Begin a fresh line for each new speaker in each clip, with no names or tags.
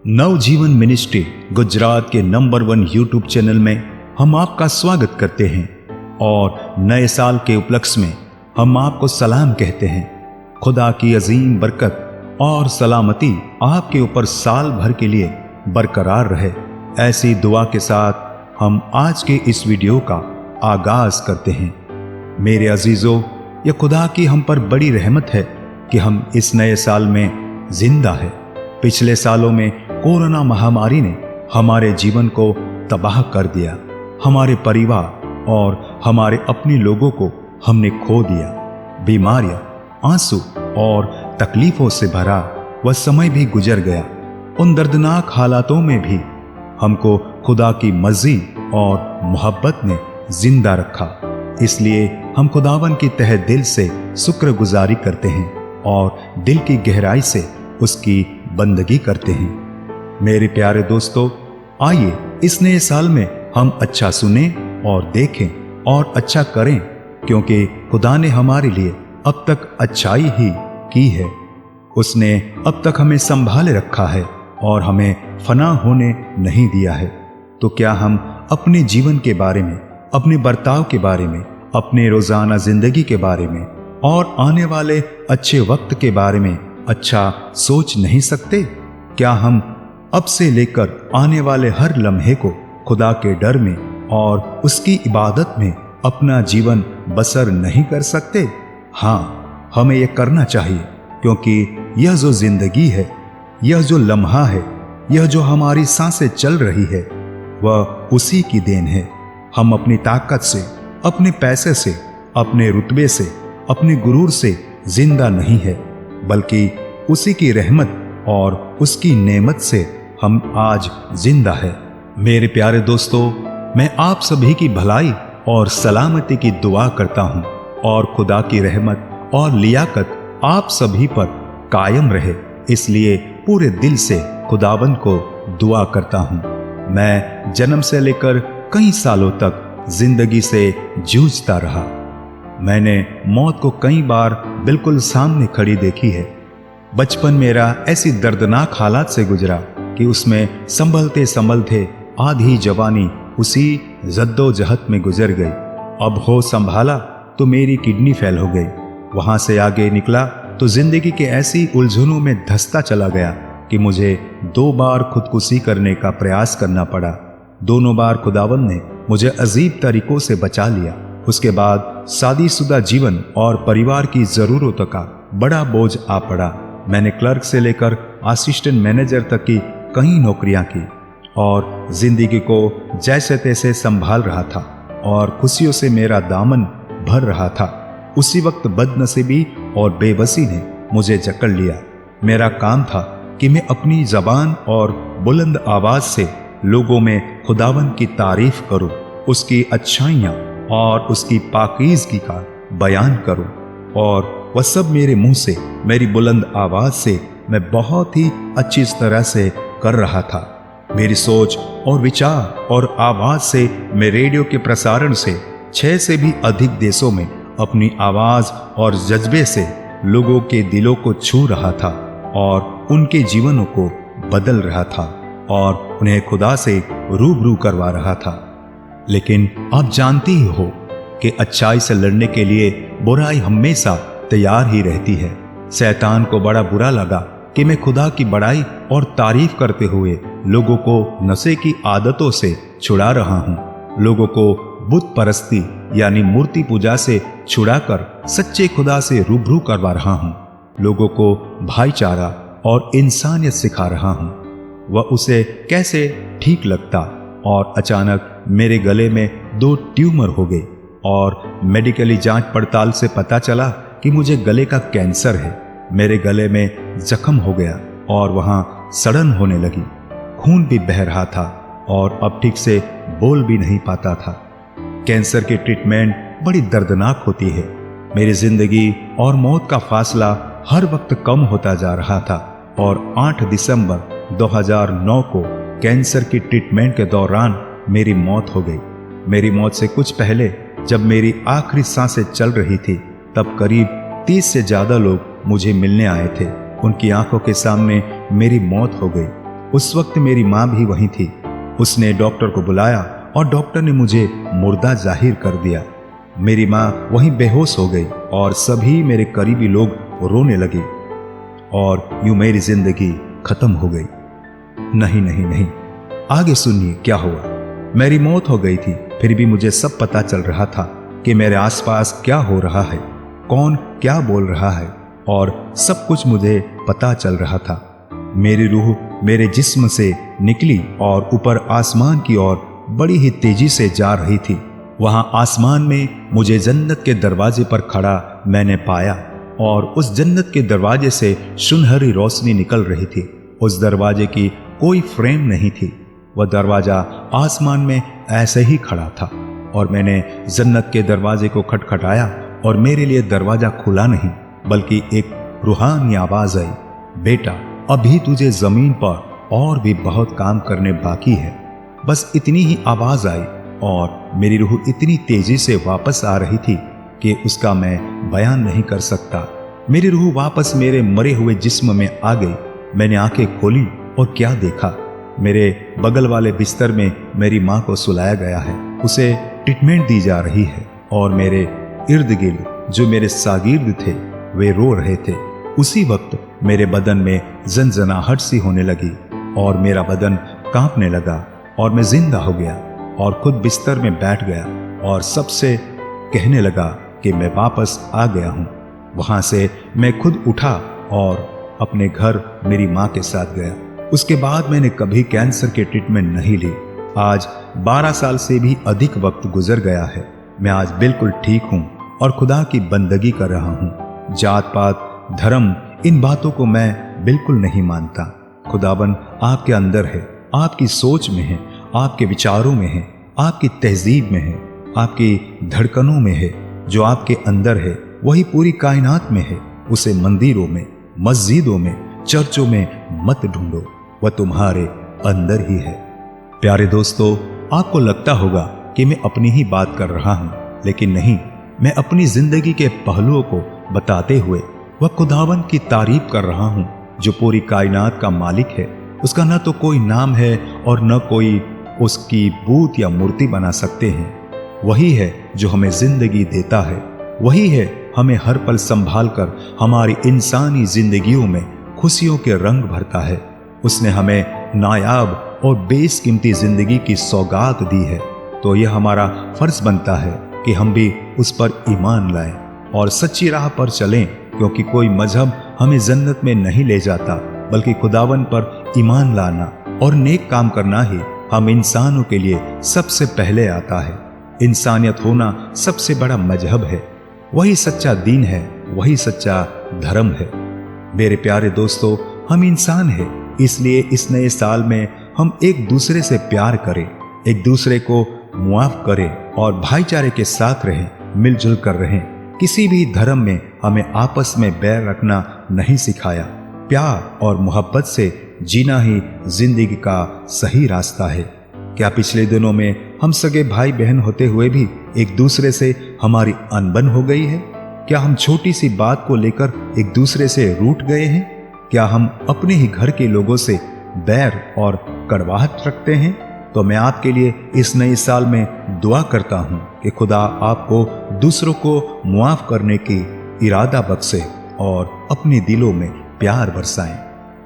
नवजीवन ministry Gujarat के number 1 YouTube channel में हम आपका स्वागत करते हैं और नए साल के उपलक्ष्य में हम आपको सलाम कहते हैं। खुदा की अजीम बरकत और सलामती आपके ऊपर साल भर के लिए बरकरार रहे, ऐसी दुआ के साथ हम आज के इस वीडियो का आगाज करते हैं। मेरे अजीजों, यह खुदा की हम पर बड़ी रहमत है कि हम इस नए साल में जिंदा है। पिछले सालों में कोरोना महामारी ने हमारे जीवन को तबाह कर दिया। हमारे परिवार और हमारे अपने लोगों को हमने खो दिया। बीमारियां, आंसू और तकलीफों से भरा वह समय भी गुजर गया। उन दर्दनाक हालातों में भी हमको खुदा की मर्जी और मोहब्बत ने जिंदा रखा। इसलिए हम खुदावन की तहे दिल से शुक्रगुजारी करते हैं और दिल की गहराई से उसकी बंदगी करते हैं। मेरे प्यारे दोस्तों, आइए इस नए साल में हम अच्छा सुने और देखें और अच्छा करें, क्योंकि खुदा ने हमारे लिए अब तक अच्छाई ही की है। उसने अब तक हमें संभाले रखा है और हमें फना होने नहीं दिया है। तो क्या हम अपने जीवन के बारे में, अपने बर्ताव के बारे में, अपने रोजाना जिंदगी के बारे में और आने वाले अच्छे वक्त के बारे में अच्छा सोच नहीं सकते? क्या हम अब से लेकर आने वाले हर लम्हे को खुदा के डर में और उसकी इबादत में अपना जीवन बसर नहीं कर सकते? हाँ, हमें यह करना चाहिए, क्योंकि यह जो जिंदगी है, यह जो लम्हा है, यह जो हमारी सांसें चल रही है, वह उसी की देन है। हम अपनी ताकत से, अपने पैसे से, अपने रुतबे से, अपने गुरूर से जिंदा नहीं है, बल्कि उसी की रहमत और उसकी नेमत से हम आज जिंदा है। मेरे प्यारे दोस्तों, मैं आप सभी की भलाई और सलामती की दुआ करता हूँ और खुदा की रहमत और लियाकत आप सभी पर कायम रहे। इसलिए पूरे दिल से खुदावंद को दुआ करता हूँ। मैं जन्म से लेकर कई सालों तक जिंदगी से जूझता रहा। मैंने मौत को कई बार बिल्कुल सामने खड़ी देखी है। बचपन मेरा ऐसी दर्दनाक हालात से गुजरा कि उसमें संभलते संभलते आधी जवानी उसी जद्दोजहद में गुजर गई। अब होश संभाला तो मेरी किडनी फेल हो गई। वहां से आगे निकला तो जिंदगी के ऐसी उलझनों में धंसता चला गया कि मुझे 2 बार खुदकुशी करने का प्रयास करना पड़ा। दोनों बार खुदावंद ने मुझे अजीब तरीकों से बचा लिया। उसके बाद शादीशुदा जीवन और परिवार की जरूरतों का बड़ा बोझ आ पड़ा। मैंने क्लर्क से लेकर असिस्टेंट मैनेजर तक की कई नौकरियां की और जिंदगी को जैसे तैसे संभाल रहा था और खुशियों से मेरा दामन भर रहा था। उसी वक्त बदनसीबी और बेबसी ने मुझे जकड़ लिया। मेरा काम था कि मैं अपनी जबान और बुलंद आवाज से लोगों में खुदावन की तारीफ करूं, उसकी अच्छाइयां और उसकी पाकीज़गी का बयान करूं, और वह सब मेरे मुंह से, मेरी बुलंद आवाज से मैं बहुत ही अच्छी तरह से कर रहा था। मेरी सोच और विचार और आवाज से मैं रेडियो के प्रसारण से 6 से भी अधिक देशों में अपनी आवाज और जज्बे से लोगों के दिलों को छू रहा था और उनके जीवनों को बदल रहा था और उन्हें खुदा से रूबरू करवा रहा था। लेकिन आप जानती ही हो कि अच्छाई से लड़ने के लिए बुराई हमेशा तैयार ही रहती है। शैतान को बड़ा बुरा लगा कि मैं खुदा की बड़ाई और तारीफ करते हुए लोगों को नशे की आदतों से छुड़ा रहा हूँ, लोगों को बुत परस्ती यानी मूर्ति पूजा से छुड़ाकर सच्चे खुदा से रूबरू करवा रहा हूँ, लोगों को भाईचारा और इंसानियत सिखा रहा हूँ। वह उसे कैसे ठीक लगता, और अचानक मेरे गले में 2 ट्यूमर हो गए और मेडिकली जांच पड़ताल से पता चला कि मुझे गले का कैंसर है। मेरे गले में जख्म हो गया और वहां सड़न होने लगी। खून भी बह रहा था और अब ठीक से बोल भी नहीं पाता था। कैंसर की ट्रीटमेंट बड़ी दर्दनाक होती है। मेरी जिंदगी और मौत का फासला हर वक्त कम होता जा रहा था और 8 दिसंबर 2009 को कैंसर की ट्रीटमेंट के दौरान मेरी मौत हो गई। मेरी मौत से कुछ पहले, जब मेरी आखिरी सांसें चल रही थी, तब करीब 30 से ज्यादा लोग मुझे मिलने आए थे। उनकी आंखों के सामने मेरी मौत हो गई। उस वक्त मेरी माँ भी वहीं थी। उसने डॉक्टर को बुलाया और डॉक्टर ने मुझे मुर्दा जाहिर कर दिया। मेरी माँ वहीं बेहोश हो गई और सभी मेरे करीबी लोग रोने लगे और यूं मेरी जिंदगी खत्म हो गई। नहीं नहीं नहीं, आगे सुनिए क्या हुआ। मेरी मौत हो गई थी, फिर भी मुझे सब पता चल रहा था कि मेरे आसपास क्या हो रहा है, कौन क्या बोल रहा है, और सब कुछ मुझे पता चल रहा था। मेरी रूह मेरे जिस्म से निकली और ऊपर आसमान की ओर बड़ी ही तेजी से जा रही थी। वहां आसमान में मुझे जन्नत के दरवाजे पर खड़ा मैंने पाया और उस जन्नत के दरवाजे से सुनहरी रोशनी निकल रही थी। उस दरवाजे की कोई फ्रेम नहीं थी, वह दरवाजा आसमान में ऐसे ही खड़ा था और मैंने जन्नत के दरवाजे को खटखटाया और मेरे लिए दरवाजा खुला नहीं बल्कि एक रूहानी आवाज आई, बेटा अभी तुझे जमीन पर और भी बहुत काम करने बाकी है। बस इतनी ही आवाज आई और मेरी रूह इतनी तेजी से वापस आ रही थी कि उसका मैं बयान नहीं कर सकता। मेरी रूह वापस मेरे मरे हुए जिस्म में आ गई। मैंने आंखें खोली और क्या देखा, मेरे बगल वाले बिस्तर में मेरी माँ को सुलाया गया है, उसे ट्रीटमेंट दी जा रही है और मेरे इर्द गिर्द जो मेरे शागिर्द थे वे रो रहे थे। उसी वक्त मेरे बदन में जनजनाहट सी होने लगी और मेरा बदन कांपने लगा और मैं जिंदा हो गया और खुद बिस्तर में बैठ गया और सबसे कहने लगा कि मैं वापस आ गया हूँ। वहां से मैं खुद उठा और अपने घर मेरी माँ के साथ गया। उसके बाद मैंने कभी कैंसर के ट्रीटमेंट नहीं ली। आज 12 साल से भी अधिक वक्त गुजर गया है। मैं आज बिल्कुल ठीक हूँ और खुदा की बंदगी कर रहा हूँ। जात पात धर्म इन बातों को मैं बिल्कुल नहीं मानता। खुदावन आपके अंदर है, आपकी सोच में है, आपके विचारों में है, आपकी तहजीब में है, आपकी धड़कनों में है। जो आपके अंदर है वही पूरी कायनात में है। उसे मंदिरों में, मस्जिदों में, चर्चों में मत ढूंढो, वह तुम्हारे अंदर ही है। प्यारे दोस्तों, आपको लगता होगा कि मैं अपनी ही बात कर रहा हूं, लेकिन नहीं, मैं अपनी जिंदगी के पहलुओं को बताते हुए वह खुदावन की तारीफ कर रहा हूं जो पूरी कायनात का मालिक है। उसका न तो कोई नाम है और न कोई उसकी बूत या मूर्ति बना सकते हैं। वही है जो हमें जिंदगी देता है, वही है हमें हर पल संभाल कर हमारी इंसानी जिंदगियों में खुशियों के रंग भरता है। उसने हमें नायाब और बेशकीमती जिंदगी की सौगात दी है, तो यह हमारा फर्ज बनता है कि हम भी उस पर ईमान लाएं और सच्ची राह पर चलें, क्योंकि कोई मजहब हमें जन्नत में नहीं ले जाता, बल्कि खुदावन पर ईमान लाना और नेक काम करना ही हम इंसानों के लिए सबसे पहले आता है। इंसानियत होना सबसे बड़ा मजहब है, वही सच्चा दीन है, वही सच्चा धर्म है। मेरे प्यारे दोस्तों, हम इंसान हैं, इसलिए इस नए साल में हम एक दूसरे से प्यार करें, एक दूसरे को मुआफ करें और भाईचारे के साथ रहें, मिलजुल कर रहें। किसी भी धर्म में हमें आपस में बैर रखना नहीं सिखाया। प्यार और मोहब्बत से जीना ही जिंदगी का सही रास्ता है। क्या पिछले दिनों में हम सगे भाई बहन होते हुए भी एक दूसरे से हमारी अनबन हो गई है? क्या हम छोटी सी बात को लेकर एक दूसरे से रूठ गए हैं? क्या हम अपने ही घर के लोगों से बैर और कड़वाहट रखते हैं? तो मैं आपके लिए इस नए साल में दुआ करता हूं कि खुदा आपको दूसरों को मुआफ करने की इरादा बख्शे और अपने दिलों में प्यार बरसाएं।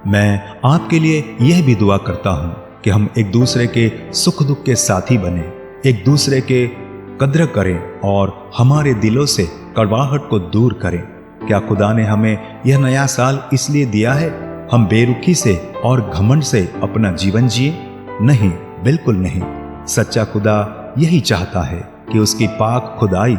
मैं आपके लिए यह भी दुआ करता हूं कि हम एक दूसरे के सुख दुख के साथी बने, एक दूसरे के कद्र करें और हमारे दिलों से कड़वाहट को दूर करें। क्या खुदा ने हमें यह नया साल इसलिए दिया है हम बेरुखी से और घमंड से अपना जीवन जिए? नहीं, बिल्कुल नहीं। सच्चा खुदा यही चाहता है कि उसकी पाक खुदाई,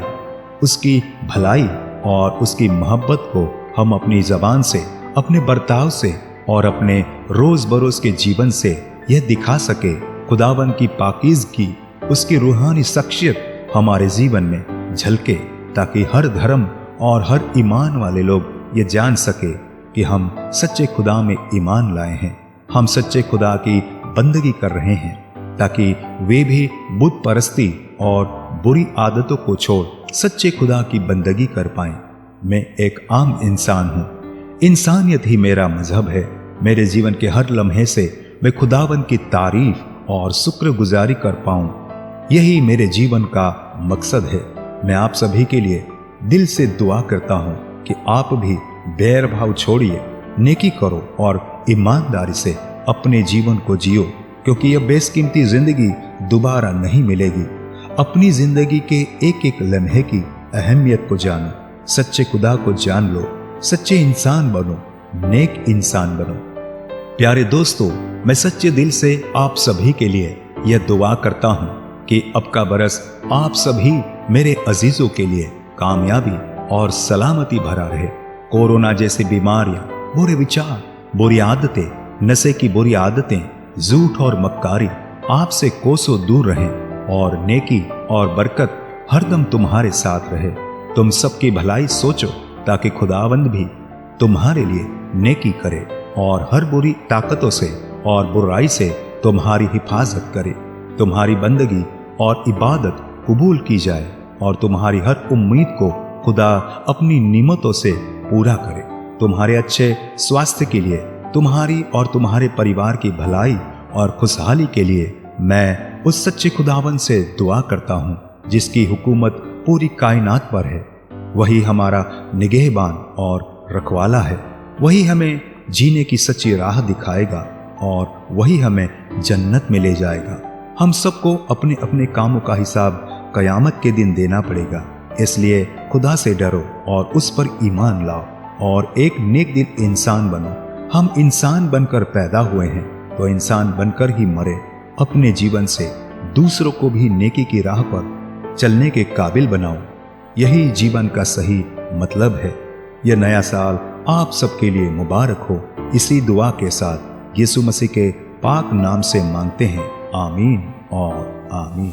उसकी भलाई और उसकी मोहब्बत को हम अपनी जबान से, अपने बर्ताव से और अपने रोज बरोज के जीवन से यह दिखा सके। खुदावन की पाकीज़गी, उसकी रूहानी शख्सियत हमारे जीवन में झलके, ताकि हर धर्म और हर ईमान वाले लोग ये जान सके कि हम सच्चे खुदा में ईमान लाए हैं, हम सच्चे खुदा की बंदगी कर रहे हैं, ताकि वे भी बुत परस्ती और बुरी आदतों को छोड़ सच्चे खुदा की बंदगी कर पाएं। मैं एक आम इंसान हूँ, इंसानियत ही मेरा मजहब है। मेरे जीवन के हर लम्हे से मैं खुदावंद की तारीफ और शुक्रगुजारी कर पाऊं। यही मेरे जीवन का मकसद है। मैं आप सभी के लिए दिल से दुआ करता हूं कि आप भी बैर भाव छोड़िए, नेकी करो और ईमानदारी से अपने जीवन को जियो, क्योंकि यह बेशकीमती जिंदगी दोबारा नहीं मिलेगी। अपनी जिंदगी के एक एक लम्हे की अहमियत को जानो, सच्चे खुदा को जान लो, सच्चे इंसान बनो, नेक इंसान बनो। प्यारे दोस्तों, मैं सच्चे दिल से आप सभी के लिए यह दुआ करता हूं कि अब का बरस आप सभी मेरे अजीजों के लिए कामयाबी और सलामती भरा रहे। कोरोना जैसी बीमारियां, बुरे विचार, बुरी आदतें, नशे की बुरी आदतें, झूठ और मक्कारी आपसे कोसों दूर रहें और नेकी और बरकत हरदम तुम्हारे साथ रहे। तुम सबकी भलाई सोचो ताकि खुदावंद भी तुम्हारे लिए नेकी करे और हर बुरी ताकतों से और बुराई से तुम्हारी हिफाजत करे। तुम्हारी बंदगी और इबादत कबूल की जाए और तुम्हारी हर उम्मीद को खुदा अपनी नियमतों से पूरा करे। तुम्हारे अच्छे स्वास्थ्य के लिए, तुम्हारी और तुम्हारे परिवार की भलाई और खुशहाली के लिए मैं उस सच्चे खुदावन से दुआ करता हूँ जिसकी हुकूमत पूरी कायनात पर है। वही हमारा निगहबान और रखवाला है। वही हमें जीने की सच्ची राह दिखाएगा और वही हमें जन्नत में ले जाएगा। हम सबको अपने अपने कामों का हिसाब कयामत के दिन देना पड़ेगा। इसलिए खुदा से डरो और उस पर ईमान लाओ और एक नेक दिल इंसान बनो। हम इंसान बनकर पैदा हुए हैं तो इंसान बनकर ही मरे। अपने जीवन से दूसरों को भी नेकी की राह पर चलने के काबिल बनाओ। यही जीवन का सही मतलब है। यह नया साल आप सबके लिए मुबारक हो। इसी दुआ के साथ यीशु मसीह के पाक नाम से मांगते हैं। आमीन और आमीन।